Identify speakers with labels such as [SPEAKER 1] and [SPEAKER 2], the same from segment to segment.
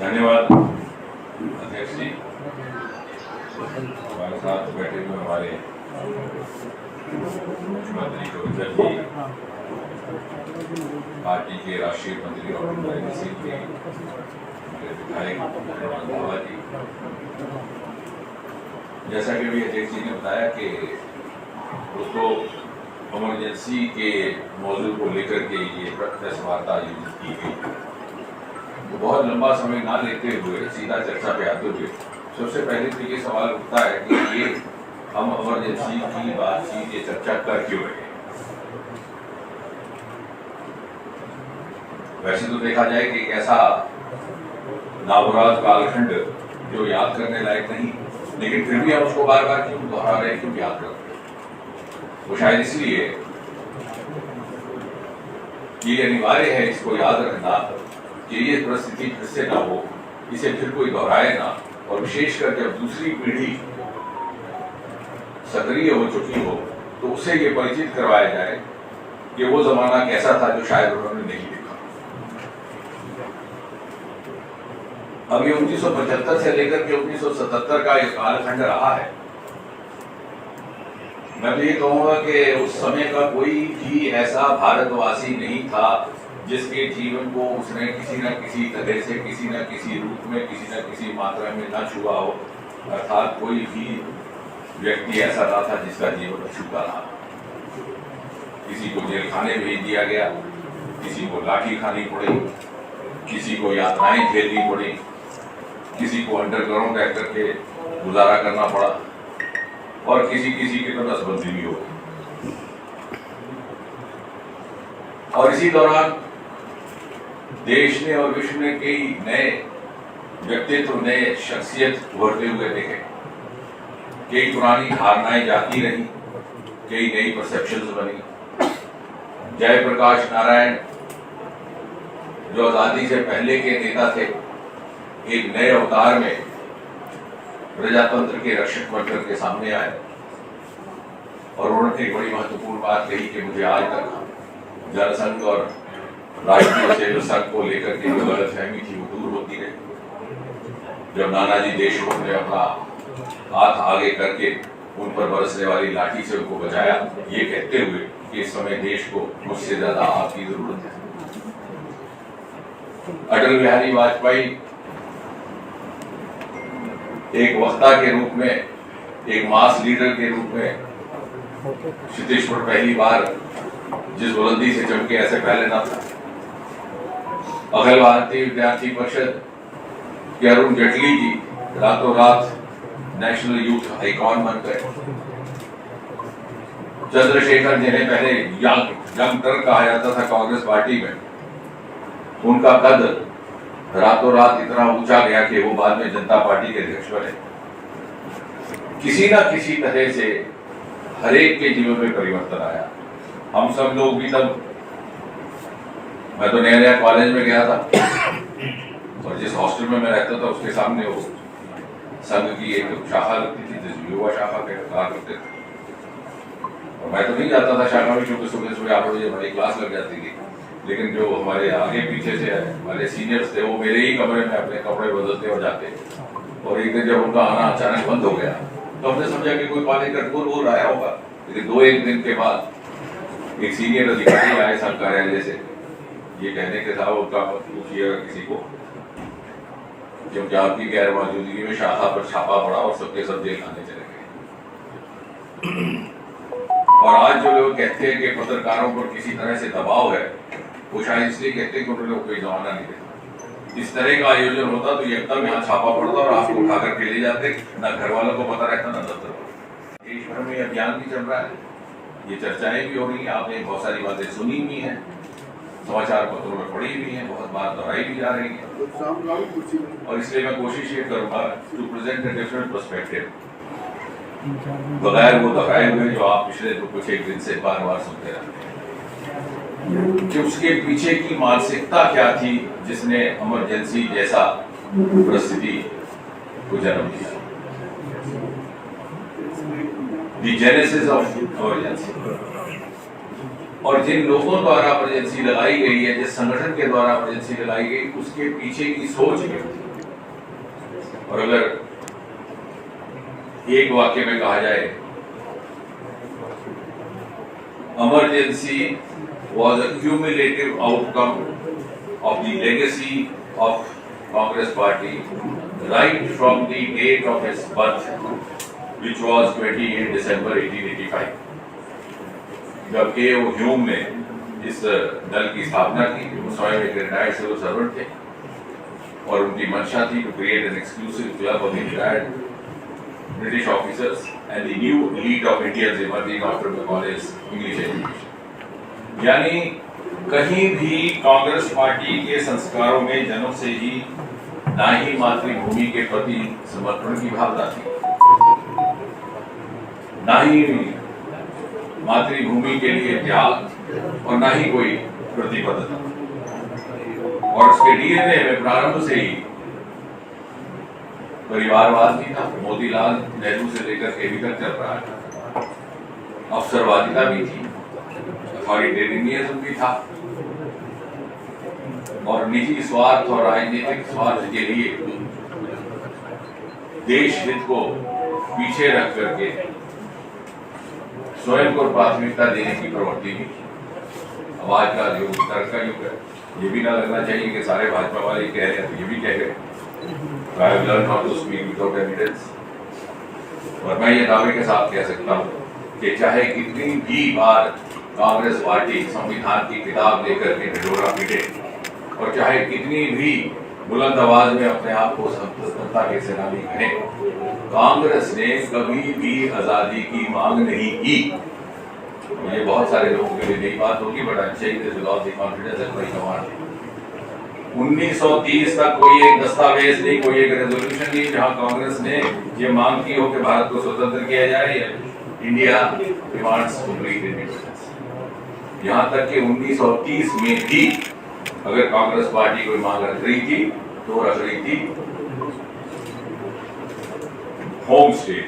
[SPEAKER 1] धन्यवाद अध्यक्ष जी। हमारे साथ बैठे हुए हमारे मुख्यमंत्री कविता जी, पार्टी के राष्ट्रीय मंत्री और हमारे विधायक रंधावा जी, जैसा कि अभी अध्यक्ष जी ने बताया कि उसको इमरजेंसी के मौजू को लेकर के ये प्रेस वार्ता आयोजित की गई। तो बहुत लंबा समय ना लेते हुए सीधा चर्चा पे आते हुए सबसे पहले तो ये सवाल उठता है कि ये हम इमरजेंसी की बातचीत ये चर्चा कर क्यों रहे हैं। वैसे तो देखा जाए कि एक ऐसा नामुराद कालखंड जो याद करने लायक नहीं, लेकिन फिर भी हम उसको बार बार क्यों दोहरा रहे हैं, क्यों याद कर रहे हैं? वो शायद इसलिए ये अनिवार्य है इसको याद रखना कि ये परिस्थिति फिर से ना हो, इसे फिर कोई दोहराए ना, और विशेषकर जब दूसरी पीढ़ी सक्रिय हो चुकी हो तो उसे ये परिचित करवाया जाए कि वो जमाना कैसा था जो शायद उन्होंने नहीं देखा। अब ये 1975 से लेकर के 1977 का ये कालखंड रहा है। मैं तो ये कहूंगा कि उस समय का कोई भी ऐसा भारतवासी नहीं था जिसके जीवन को उसने किसी न किसी तरह से, किसी न किसी रूप में, किसी न किसी मात्रा में न छुआ हो। अर्थात कोई भी व्यक्ति ऐसा ना था जिसका जीवन अछूता रहा। किसी को जेल खाने भेज दिया गया, किसी को लाठी खानी पड़ी, किसी को यातनाएं झेलनी पड़ी, किसी को अंडरग्राउंड रह करके गुजारा करना पड़ा, और किसी किसी की तो नसबंदी भी हो गई। और इसी दौरान देश ने और विश्व ने कई नए व्यक्तित्व, नए शख्सियत उभरते हुए देखे। कई पुरानी धारणाएं जाती रही, कई नई परसेप्शंस बनी। जयप्रकाश नारायण जो आजादी से पहले के नेता थे, एक नए अवतार में प्रजातंत्र के रक्षक बनकर के सामने आए, और उन्होंने एक बड़ी महत्वपूर्ण बात कही कि मुझे आज तक जनसंघ और राष्ट्रीय सेवा संघ को लेकर के जो गलतफहमी थी वो दूर होती रही। जब नानाजी देशमुख ने अपना हाथ आगे करके उन पर बरसने वाली लाठी से उनको बचाया, ये कहते हुए कि इस समय देश को मुझसे ज्यादा आपकी जरूरत है। अटल बिहारी वाजपेयी एक वक्ता के रूप में, एक मास लीडर के रूप में क्षितिज पर पहली बार जिस बुलंदी से चमके ऐसे पहले ना था। अखिल भारतीय विद्यार्थी परिषद के अरुण जेटली जी रातों रात नेशनल यूथ आइकॉन बन गए। चंद्रशेखर जिन्हें पहले यंगस्टर कहा जाता था कांग्रेस पार्टी में, उनका कद रातों रात इतना ऊंचा गया कि वो बाद में जनता पार्टी के अध्यक्ष बने। किसी ना किसी तरह से हरेक के जीवन में परिवर्तन आया। हम सब लोग भी तब, मैं तो नया नया कॉलेज में गया था, और जिस हॉस्टल में मैं रहता था उसके सामने वो संघ की एक शाखा लगती थी, जिस युवा शाखा कहा करते थे। और मैं तो नहीं जाता था शाखा में, क्योंकि सुबह सुबह 8 बजे हमारी क्लास लग जाती थी। लेकिन जो हमारे आगे पीछे से हमारे सीनियर्स थे वो मेरे ही कमरे में अपने कपड़े बदलते और जाते। और एक दिन जब उनका आना अचानक बंद हो गया तो हमने समझा कि कोई कॉलेज का टूर वूर आया होगा। लेकिन 2-1 दिन के बाद एक सीनियर अधिकारी आए संघ कार्यालय से, ये कहने के साथ उनका पूछिएगा किसी को, क्योंकि आपकी गैर मौजूदगी में शाखा पर छापा पड़ा और सबके सब जेल खाने चले गए। और आज जो लोग कहते हैं कि पत्रकारों पर किसी तरह से दबाव है, वो शायद इसलिए कहते हैं कि उन्होंने कोई जमाना नहीं देखा। इस तरह का आयोजन होता तो एकदम यहाँ छापा पड़ता और आपको उठा करके ले जाते, ना घर वालों को पता रहता, ना दफ्तर को। देश भर में अभियान भी चल रहा है, ये चर्चाएं भी हो रही हैं, आपने बहुत सारी बातें सुनी भी हैं, समाचार पत्रों में पढ़ी भी हैं, बहुत बार दोहराई भी जा रही है। और इसलिए मैं कोशिश ये करूंगा to present a different perspective, बगैर वो दोहराए हुए जो आप पिछले कुछ एक दिन से बार बार सुनते रहते हैं, कि उसके पीछे की मानसिकता क्या थी जिसने इमरजेंसी जैसा परिस्थिति को जन्म दिया। The genesis of emergency। और जिन लोगों द्वारा इमरजेंसी लगाई गई है, जिस संगठन के द्वारा इमरजेंसी लगाई गई, उसके पीछे की सोच और अगर एक वाक्य में कहा जाए, emergency was a cumulative outcome of the legacy of Congress Party right from the date of its birth, which was 28 December 1885. जब के.ओ. ह्यूम ने इस दल की स्थापना की, वो स्वयं एक रिटायर्ड सिविल सर्वेंट थे और उनकी मंशा थी to create an exclusive club of retired British officers and the new elite of Indians emerging after the college English education. यानी कहीं भी कांग्रेस पार्टी के संस्कारों में जन्म से ही ना ही मातृभूमि के प्रति समर्पण की भावना थी, ना ही मातृभूमि के लिए त्याग और ना ही कोई प्रतिबद्धता। और उसके डीएनए में प्रारंभ से ही परिवारवाद भी था, मोतीलाल नेहरू से लेकर के अभी तक चल रहा है। अवसरवादिता भी थी, अथॉरिटेरियनिज्म भी था और निजी स्वार्थ और राजनीतिक स्वार्थ के लिए देश हित को पीछे रख करके स्वयं को प्राथमिकता देने की प्रवृत्ति भी थी। अब आज का युग तर्क का युग है, ये भी ना लगना चाहिए कि सारे भाजपा वाले कह रहे हैं तो ये भी कह गए। I have learned how to speak without evidence। और मैं ये दावे के साथ कह सकता हूँ कि चाहे कितनी भी बार कांग्रेस पार्टी संविधान की किताब लेकर के ढिढोरा पीटे और चाहे कितनी भी बुलंद आवाज में अपने आप को स्वतंत्रता के सेनानी कहे, कांग्रेस ने कभी भी आजादी की मांग नहीं की। ये बहुत सारे लोगों के लिए नई बात होगी, but I am saying this with all the confidence and my command. 1930 तक कोई एक दस्तावेज नहीं, कोई एक रेजोल्यूशन नहीं जहां कांग्रेस ने ये मांग की हो कि भारत को स्वतंत्र किया जाए या इंडिया डिमांड्स कंप्लीट इंडिपेंडेंस। यहां तक कि 1930 में भी अगर कांग्रेस पार्टी कोई मांग रख रही थी तो रख रही थी home state,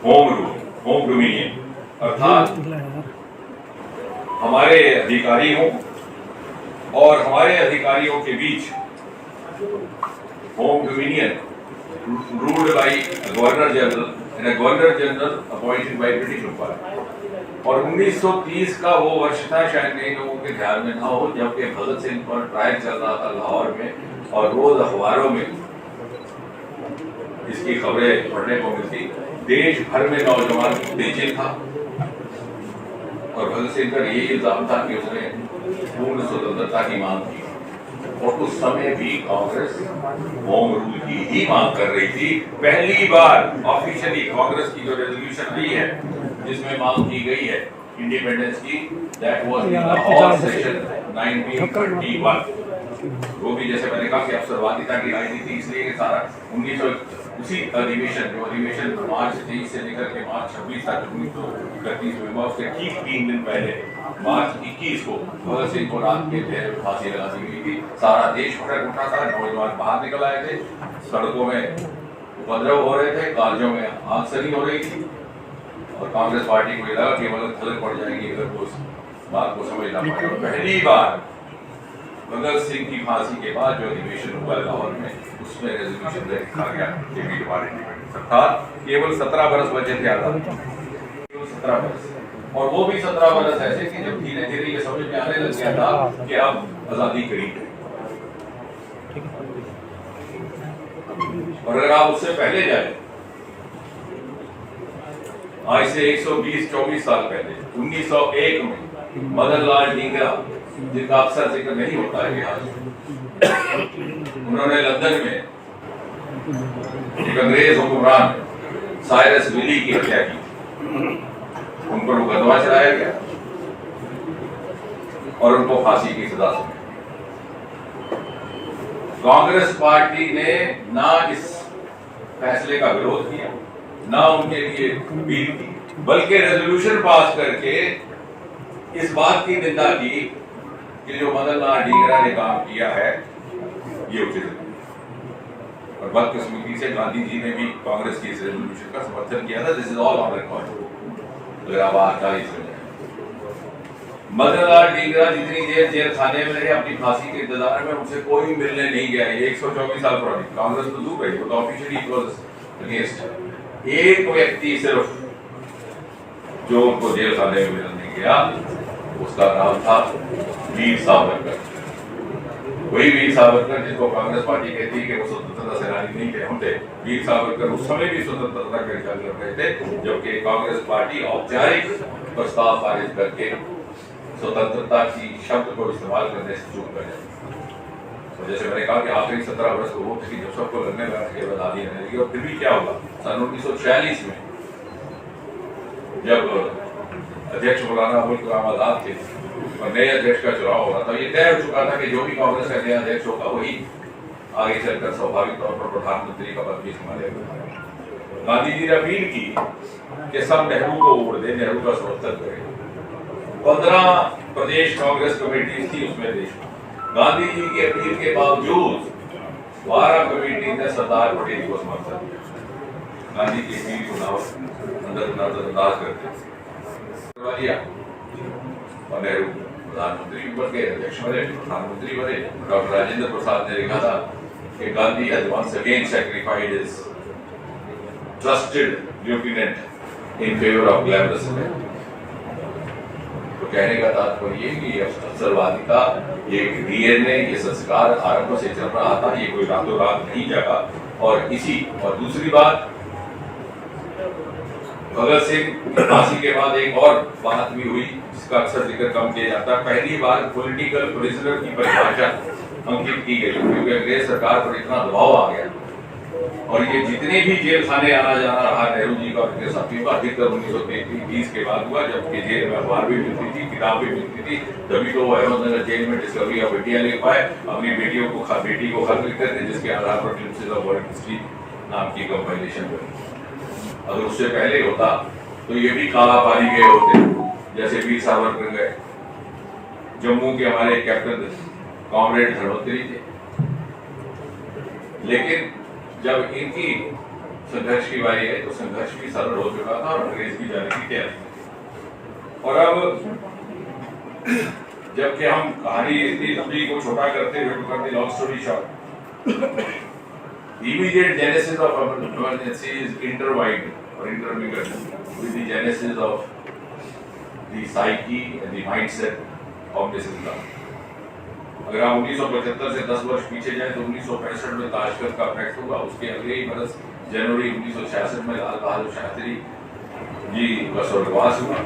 [SPEAKER 1] home rule, home dominion, अर्थात हमारे अधिकारी हों और हमारे अधिकारियों के बीच home dominion ruled by governor general and governor general appointed by British empire. और 1930 का वो वर्ष था, शायद कई लोगों के ध्यान में ना हो, जबकि भगत सिंह पर ट्रायल चल रहा था लाहौर में और रोज अखबारों में इसकी खबरें पढ़ने को मिलती। देश भर में नौजवान बेचैन था और भगत सिंह का यही इल्जाम था कि उसने पूर्ण स्वतंत्रता की मांग की और उस समय भी कांग्रेस होम रूल की ही मांग कर रही थी। पहली बार ऑफिशियली कांग्रेस की जो रेजोल्यूशन आई है जिसमें मांग की गई है इंडिपेंडेंस की, that was in Lahore session 1931। वो भी जैसे मैंने कहा कि अवसरवादिता की राजनीति, इसलिए कि सारा 1900 उसी अधिवेशन जो अधिवेशन मार्च 23 से लेकर के मार्च 26 तक 1931 में, उसके ठीक 3 दिन पहले मार्च 21 को भगत सिंह को रात के पहरे में फांसी लगा दी गई थी। सारा देश भड़क उठा था, नौजवान बाहर निकल आए थे, सड़कों में उपद्रव हो रहे थे, कॉलेजों में आगजनी हो रही थी और कांग्रेस पार्टी को लगा कि मतलब खलल पड़ जाएगी अगर वो उस बात को समझ ना पाए। पहली बार भगत सिंह की फांसी के बाद जो अधिवेशन हुआ लाहौर में, उसमें रेजोल्यूशन लिखा गया कि वी डिमांड इंडिपेंडेंस। अर्थात केवल 17 बरस बचे थे आजादी, केवल 17 बरस, और वो भी 17 बरस ऐसे कि जब धीरे धीरे ये समझ में आने लग गया था कि अब आजादी करीब है। और अगर आप उससे पहले जाए, आज से 120-24 साल पहले 1901 में मदन लाल ढींगरा, जिनका अक्सर जिक्र नहीं होता है इतिहास में, उन्होंने लंदन में एक अंग्रेज हुक्मरान साइरस विली की हत्या की। उन पर मुकदमा चलाया गया और उनको फांसी की सजा सुनाई। कांग्रेस पार्टी ने ना इस फैसले का विरोध किया, ना उनके लिए अपील की, बल्कि रेजोल्यूशन पास करके इस बात की निंदा की कि जो मदन लाल ढींगरा ने काम किया है ये उचित है। और बदकिस्मती से गांधी जी ने भी कांग्रेस की इस रेजोल्यूशन का समर्थन किया था। This is all on record. अगर आप आज मदनलाल डींगरा जितनी देर जेल खाने में रहे अपनी फांसी के इंतजार में, उनसे कोई मिलने नहीं गया। ये 124 साल पुरानी कांग्रेस तो दूर रही, वो तो ऑफिशियली अगेंस्ट। एक व्यक्ति सिर्फ जो उनको जेल खाने में मिलने गया, उसका नाम था वीर सावरकर। वही वीर सावरकर जिसको कांग्रेस पार्टी कहती है कि वो स्वतंत्रता सेनानी नहीं थे, हम थे। वीर सावरकर उस समय भी स्वतंत्रता के ख्याल कर रहे थे, जबकि कांग्रेस पार्टी औपचारिक प्रस्ताव पारित करके स्वतंत्रता की शब्द को इस्तेमाल करने से चूक कर जाए। तो जैसे मैंने कहा कि आखिरी 17 वर्ष को वो किसी जब सबको लगने लगा कि आजादी रहने लगी। और फिर भी क्या होगा, सन 1946 में जब अध्यक्ष मौलाना अबुल कलाम आजाद थे और नए अध्यक्ष का चुनाव हो रहा था, ये तय हो चुका था कि जो भी कांग्रेस का नया अध्यक्ष होगा वही आगे चलकर स्वाभाविक तौर पर प्रधानमंत्री का पद भी संभालेगा। गांधी जी ने अपील की कि सब नेहरू को वोट दे, नेहरू का समर्थन करें। 15 प्रदेश कांग्रेस कमेटी थी उसमें देश में। गांधी जी की अपील के बावजूद 12 कमेटी ने सरदार पटेल को समर्थन दिया। गांधी की अपील को नजरअंदाज करते और नेहरू प्रधानमंत्री बन गए, अध्यक्ष बने, प्रधानमंत्री बने। डॉक्टर राजेंद्र प्रसाद ने लिखा था कि Gandhi has once again sacrificed his trusted lieutenant in favour of glamorous man. तो कहने का तात्पर्य ये कि अवसरवादिता, ये डीएनए, ये संस्कार आरंभ से चल रहा था, ये कोई रातों रात नहीं जगा। और दूसरी बात, भगत सिंह की फांसी के बाद एक और बात भी हुई जिसका अक्सर जिक्र कम किया जाता है। पहली बार पॉलिटिकल प्रिजनर की परिभाषा अंकित की गई, क्योंकि अंग्रेज सरकार पर इतना दबाव आ गया और ये जितने भी जेल खाने आना जाना रहा नेहरू जी का, उनके साथियों का, अधिकतर 1930 के बाद हुआ, जबकि जेल में अखबार भी मिलती थी, किताब भी मिलती थी। तभी तो वो अहमदनगर जेल में डिस्कवरी ऑफ इंडिया लिख पाए, अपनी बेटी को खत लिखते थे, जिसके आधार पर ग्लिम्पसेस ऑफ वर्ल्ड हिस्ट्री नाम की कंपाइलेशन बनी। अगर उससे पहले होता तो ये भी काला पानी गए होते, जैसे वीर सावरकर गए। जम्मू के हमारे कैप्टन कॉमरेड धर्मोत्तरी थे, लेकिन जब इनकी संघर्ष की बारी आई तो संघर्ष भी सरल हो चुका था और अंग्रेज भी जाने की तैयारी थी। और अब जबकि हम कहानी इतनी लंबी को छोटा करते हुए to cut the long story short, immediate genesis of emergency is intertwined or intermingled with the genesis of the psyche and the mindset of this Islam. अगर आप 1975 से 10 वर्ष पीछे जाए तो 1965 में ताशकंद का फैक्ट हुआ। उसके अगले ही बरस जनवरी 1966 में लाल बहादुर शास्त्री जी का स्वर्गवास हुआ।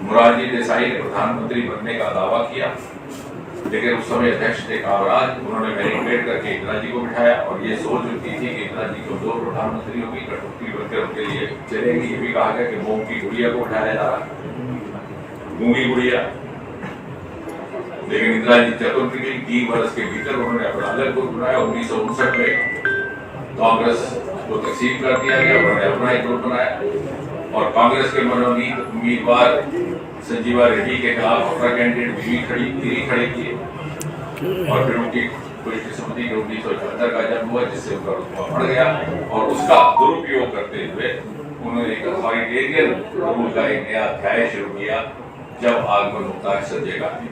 [SPEAKER 1] मोरारजी देसाई ने प्रधानमंत्री बनने का दावा किया, लेकिन उस समय अध्यक्ष थे कामराज। उन्होंने मैनिपुलेट करके इंदिरा जी को बिठाया और ये सोच उनकी थी कि इंदिरा जी को 2 प्रधानमंत्री होगी, कठपुतली बनकर उनके लिए चलेगी। ये भी कहा गया कि मोम की गुड़िया को उठाया जा रहा, गूंगी गुड़िया। लेकिन इंदिरा जी चतुर थी, 3 वर्ष के भीतर उन्होंने अपना अलग ग्रुप बनाया। 1959 में कांग्रेस को तकसीम कर दिया गया, उन्होंने अपना एक ग्रुप बनाया और कांग्रेस के मनोनीत उम्मीदवार संजीवा रेड्डी के खिलाफ अपना कैंडिडेट भी खड़े किए और फिर उनकी कोई किस्मती के 1974 का जन्म हुआ, जिससे उनका रुतबा बढ़ गया और उसका दुरुपयोग करते हुए उन्होंने एक अथॉरिटेरियन रूल का एक नया अध्याय शुरू किया जब आगमन होता है संजय गांधी।